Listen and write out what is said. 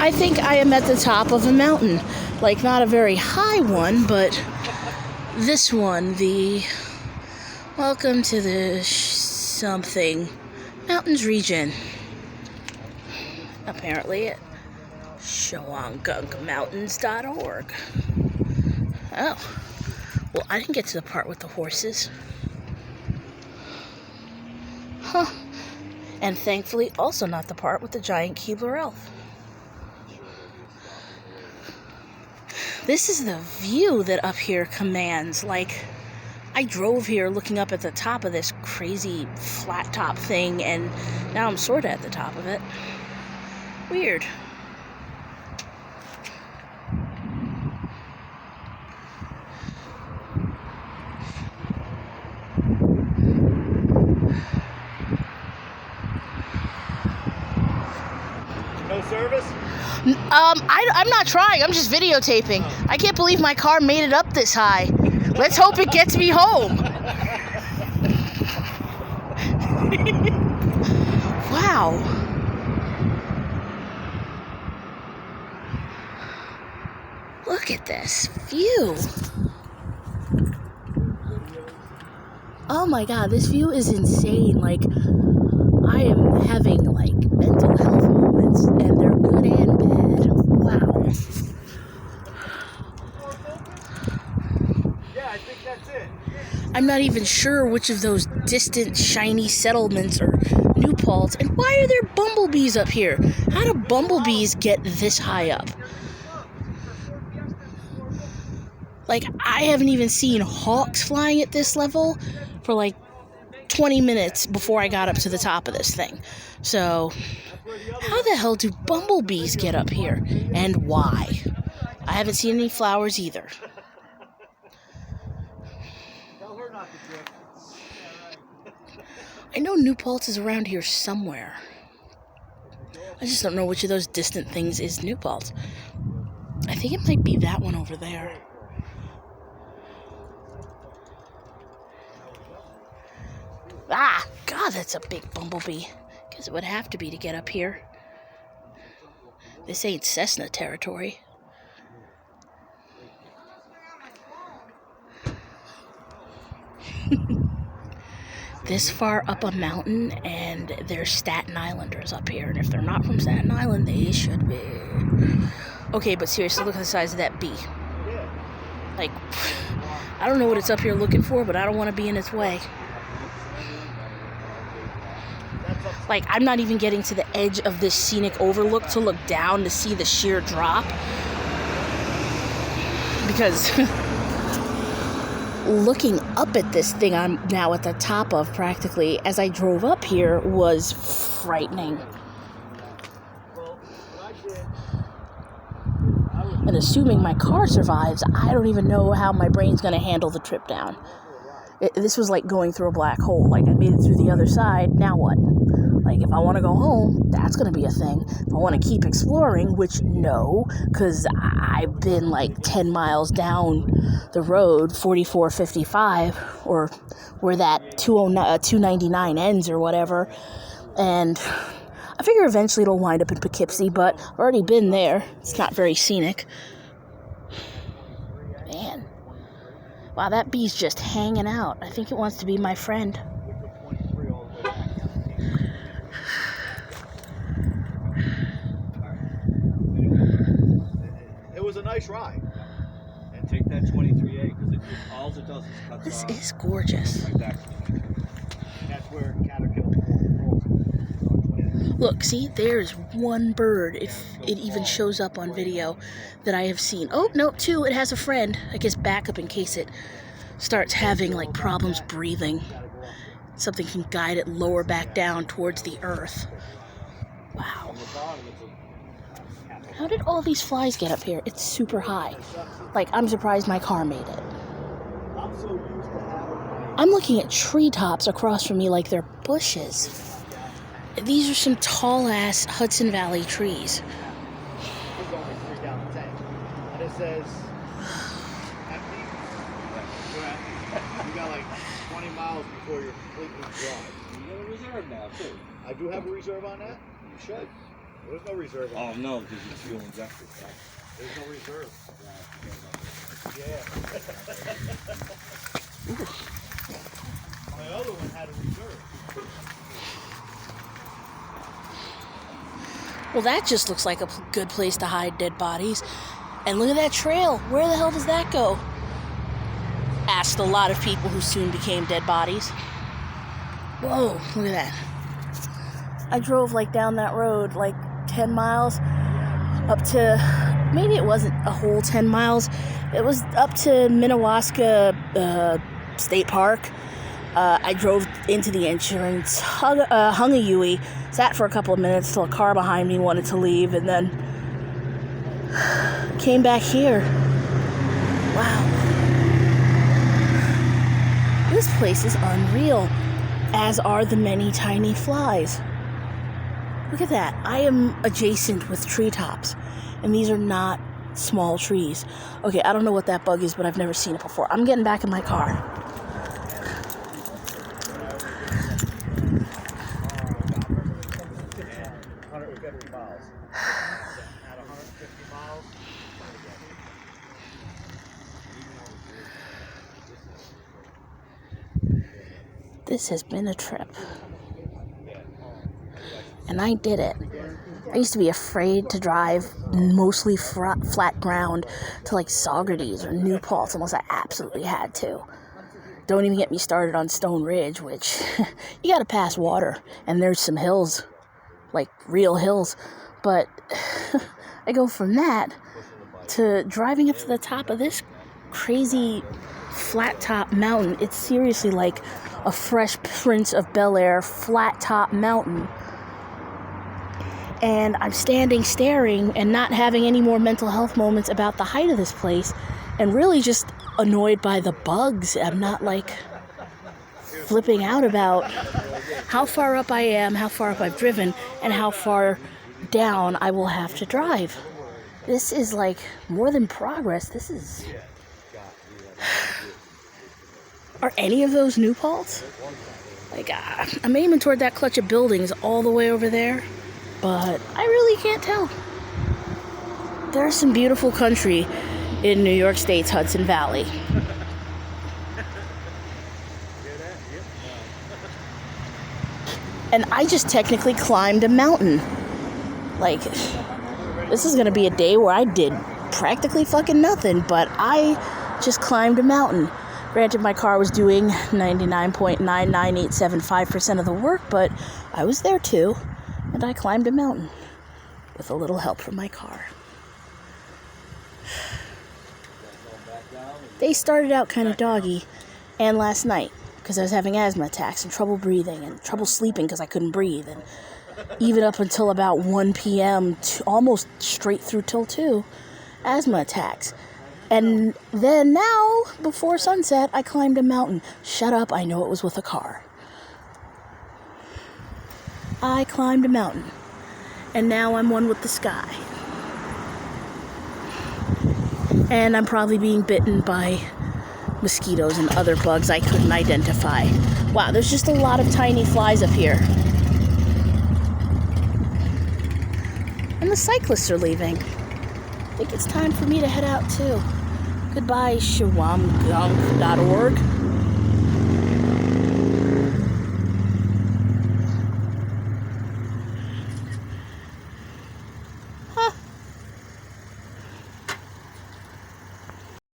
I think I am at the top of a mountain. Like, not a very high one, but this one, the welcome to the something mountains region. Apparently at ShawangUnkMountains.org. Oh. Well, I didn't get to the part with the horses. Huh. And thankfully, also not the part with the giant Keebler elf. This is the view that up here commands. Like, I drove here looking up at the top of this crazy flat top thing, and now I'm sort of at the top of it. Weird. No service? I'm not trying. I'm just videotaping. I can't believe my car made it up this high. Let's hope it gets me home. Wow. Look at this view. Oh my god, this view is insane. Like, I am having, like, mental health moments, and they're good and bad. Wow. Yeah, I think that's it. I'm not even sure which of those distant, shiny settlements are New Paltz, and why are there bumblebees up here? How do bumblebees get this high up? Like, I haven't even seen hawks flying at this level for, like, 20 minutes before I got up to the top of this thing. So, how the hell do bumblebees get up here? And why? I haven't seen any flowers either. I know New Paltz is around here somewhere. I just don't know which of those distant things is New Paltz. I think it might be that one over there. Ah, God, that's a big bumblebee. Guess it would have to be to get up here. This ain't Cessna territory. This far up a mountain, and there's Staten Islanders up here. And if they're not from Staten Island, they should be. Okay, but seriously, look at the size of that bee. Like, I don't know what it's up here looking for, but I don't want to be in its way. Like, I'm not even getting to the edge of this scenic overlook to look down to see the sheer drop. Because looking up at this thing I'm now at the top of practically as I drove up here was frightening. And assuming my car survives, I don't even know how my brain's going to handle the trip down. This was like going through a black hole. Like, I made it through the other side, now what? Like, if I want to go home, that's going to be a thing. If I want to keep exploring, which no, because I've been like 10 miles down the road, 4455, or where that 299 ends or whatever. And I figure eventually it'll wind up in Poughkeepsie, but I've already been there. It's not very scenic. Man. Wow, that bee's just hanging out. I think it wants to be my friend. It was a nice ride. And take that 23A, because all it does is cut This is gorgeous. Right back to 23. That's where Caterpillar rolls. Look, see, there's one bird, if it even shows up on video, that I have seen. Oh, no, two, it has a friend. I guess backup in case it starts having, like, problems breathing. Something can guide it lower back down towards the earth. Wow. How did all these flies get up here? It's super high. Like, I'm surprised my car made it. I'm looking at treetops across from me like they're bushes. These are some tall-ass Hudson Valley trees. There's only 3 down the tank. And it says, empty. You got like 20 miles before you're completely dry. You got a reserve now, too. I do have a reserve on that? You should. There's no reserve. Oh no, because it's fuel injected. There's no reserve. Yeah. My other one had a reserve. Well, that just looks like a good place to hide dead bodies. And look at that trail. Where the hell does that go? Asked a lot of people who soon became dead bodies. Whoa, look at that. I drove like down that road like 10 miles up to, maybe it wasn't a whole 10 miles. It was up to Minnewaska State Park. I drove into the entrance, hung a Yui, sat for a couple of minutes till a car behind me wanted to leave, and then came back here. Wow. This place is unreal, as are the many tiny flies. Look at that. I am adjacent with treetops, and these are not small trees. Okay, I don't know what that bug is, but I've never seen it before. I'm getting back in my car. 150 miles. At 150 miles. This has been a trip. And I did it. I used to be afraid to drive mostly flat ground to like Saugerties or New Paltz unless I absolutely had to. Don't even get me started on Stone Ridge, which you gotta pass water, and there's some hills, like real hills. But I go from that to driving up to the top of this crazy flat top mountain. It's seriously like a Fresh Prince of Bel-Air flat top mountain. And I'm standing staring and not having any more mental health moments about the height of this place, and really just annoyed by the bugs. I'm not like flipping out about how far up I am, how far up I've driven, and how far down I will have to drive. This is like more than progress. This is... Are any of those New Paltz? Like, I'm aiming toward that clutch of buildings all the way over there, but I really can't tell. There's some beautiful country in New York State's Hudson Valley. And I just technically climbed a mountain. Like, this is gonna be a day where I did practically fucking nothing, but I just climbed a mountain. Granted, my car was doing 99.99875% of the work, but I was there too, and I climbed a mountain with a little help from my car. They started out kind of doggy, and last night, because I was having asthma attacks and trouble breathing and trouble sleeping because I couldn't breathe, and even up until about 1 p.m., almost straight through till 2, asthma attacks. And then now, before sunset, I climbed a mountain. Shut up, I know it was with a car. I climbed a mountain, and now I'm one with the sky. And I'm probably being bitten by mosquitoes and other bugs I couldn't identify. Wow, there's just a lot of tiny flies up here. And the cyclists are leaving. I think it's time for me to head out too. Goodbye, Shawangunk.org.